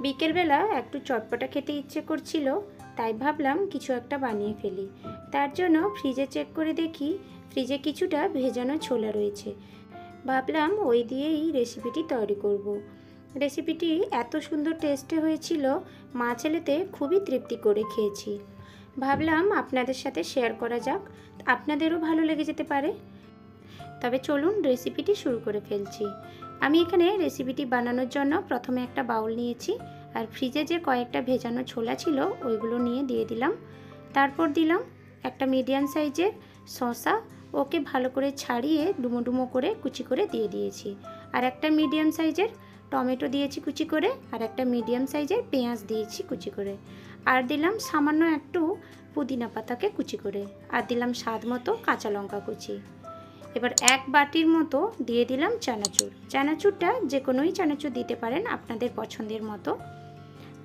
বিকেলবেলা একটু চটপটা খেতে ইচ্ছে করছিল, তাই ভাবলাম কিছু একটা বানিয়ে ফেলি। তার জন্য ফ্রিজে চেক করে দেখি ফ্রিজে কিছুটা ভেজানো ছোলা রয়েছে। ভাবলাম ওই দিয়েই রেসিপিটি তৈরি করব। রেসিপিটি এত সুন্দর টেস্টে হয়েছিল, মা ছেলেতে খুবই তৃপ্তি করে খেয়েছি। ভাবলাম আপনাদের সাথে শেয়ার করা যাক, আপনাদেরও ভালো লেগে যেতে পারে। তবে চলুন রেসিপিটি শুরু করে ফেলছি। আমি এখানে রেসিপিটি বানানোর জন্য প্রথমে একটা বাউল নিয়েছি, আর ফ্রিজে যে কয়েকটা ভেজানো ছোলা ছিল ওইগুলো নিয়ে দিয়ে দিলাম। তারপর দিলাম একটা মিডিয়াম সাইজের শসা, ওকে ভালো করে ছাড়িয়ে ডুমো ডুমো করে কুচি করে দিয়ে দিয়েছি। আর একটা মিডিয়াম সাইজের টমেটো দিয়েছি কুচি করে, আর একটা মিডিয়াম সাইজের পেঁয়াজ দিয়েছি কুচি করে। আর দিলাম সামান্য একটু পুদিনা পাতাকে কুচি করে, আর দিলাম স্বাদ মতো কাঁচা লঙ্কা কুচি। এবার এক বাটির মতো দিয়ে দিলাম চানাচুর। চানাচুরটা যে কোনোই চানাচুর দিতে পারেন আপনাদের পছন্দের মতো।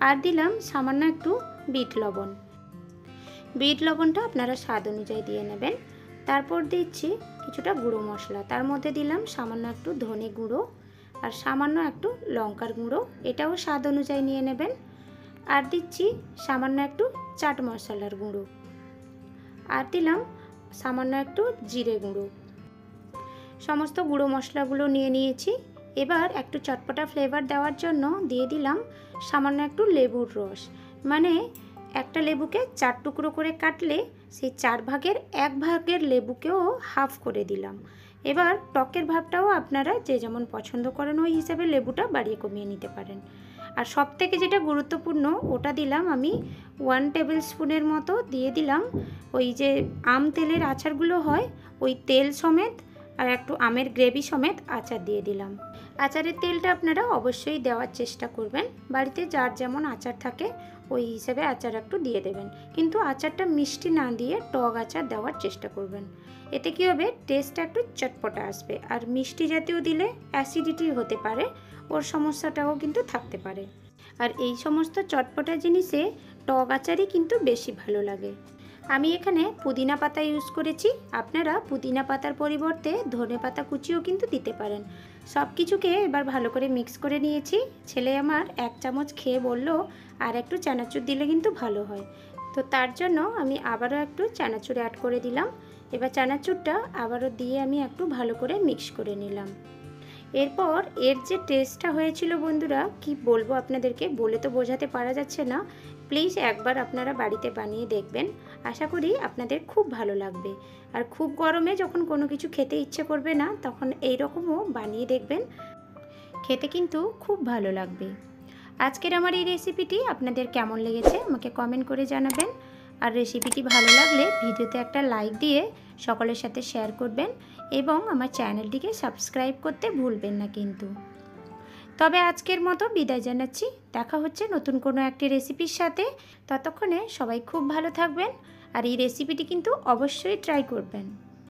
আর দিলাম সামান্য একটু বিট লবণ। বিট লবণটা আপনারা স্বাদ অনুযায়ী দিয়ে নেবেন। তারপর দিচ্ছি কিছুটা গুঁড়ো মশলা, তার মধ্যে দিলাম সামান্য একটু ধনে গুঁড়ো আর সামান্য একটু লঙ্কার গুঁড়ো, এটাও স্বাদ অনুযায়ী নিয়ে নেবেন। আর দিচ্ছি সামান্য একটু চাট মশলার গুঁড়ো, আর দিলাম সামান্য একটু জিরে গুঁড়ো। সমস্ত গুঁড়ো মশলাগুলো নিয়ে নিয়েছি। এবার একটু চটপটা ফ্লেভার দেওয়ার জন্য দিয়ে দিলাম সামান্য একটু লেবুর রস। মানে একটা লেবুকে 4 টুকরো করে কাটলে সেই 4 ভাগের 1 ভাগের লেবুকেও হাফ করে দিলাম। এবার টকের ভাবটাও আপনারা যে যেমন পছন্দ করেন ওই হিসাবে লেবুটা বাড়িয়ে কমিয়ে নিতে পারেন। আর সবথেকে যেটা গুরুত্বপূর্ণ ওটা দিলাম আমি 1 টেবিল স্পুনের মতো দিয়ে দিলাম ওই যে আম তেলের আচারগুলো হয় ওই তেল সমেত, আর একটু আমের গ্রেভি সমেত আচার দিয়ে দিলাম। আচারের তেলটা আপনারা অবশ্যই দেওয়ার চেষ্টা করবেন, বাড়িতে যার যেমন আচার থাকে ওই হিসেবে আচার একটু দিয়ে দেবেন, কিন্তু আচারটা মিষ্টি না দিয়ে টক আচার দেওয়ার চেষ্টা করবেন। এতে কী হবে, টেস্টটা একটু চটপটা আসবে। আর মিষ্টি জাতীয় দিলে অ্যাসিডিটি হতে পারে, ওর সমস্যাটাও কিন্তু থাকতে পারে। আর এই সমস্ত চটপটা জিনিসে টক আচারই কিন্তু বেশি ভালো লাগে। আমি এখানে পুদিনা পাতা ইউজ করেছি, আপনারা পুদিনা পাতার পরিবর্তে ধনে পাতা কুচিও কিন্তু দিতে পারেন। সব কিছুকে এবার ভালো করে মিক্স করে নিয়েছি। ছেলে আমার 1 চামচ খেয়ে বলল আর একটু চানাচুর দিলে কিন্তু ভালো হয়, তো তার জন্য আমি আবারও একটু চানাচুর অ্যাড করে দিলাম। এবার চানাচুরটা আবারও দিয়ে আমি একটু ভালো করে মিক্স করে নিলাম। এরপর এর যে টেস্টটা হয়েছিল বন্ধুরা, কি বলবো আপনাদেরকে, বলে তো বোঝাতে পারা যাচ্ছে না। প্লিজ একবার আপনারা বাড়িতে বানিয়ে দেখবেন, আশা করি আপনাদের খুব ভালো লাগবে। আর খুব গরমে যখন কোনো কিছু খেতে ইচ্ছে করবে না তখন এই রকমও বানিয়ে দেখবেন, খেতে কিন্তু খুব ভালো লাগবে। আজকের আমার এই রেসিপিটি আপনাদের কেমন লেগেছে আমাকে কমেন্ট করে জানাবেন। আর রেসিপিটি ভালো লাগলে ভিডিওতে একটা লাইক দিয়ে সকলের সাথে শেয়ার করবেন, এবং আমার চ্যানেলটিকে সাবস্ক্রাইব করতে ভুলবেন না কিন্তু। তবে আজকের মতো বিদায় জানাচ্ছি, দেখা হচ্ছে নতুন কোনো একটি রেসিপির সাথে। ততক্ষণে সবাই খুব ভালো থাকবেন, আর এই রেসিপিটি কিন্তু অবশ্যই ট্রাই করবেন।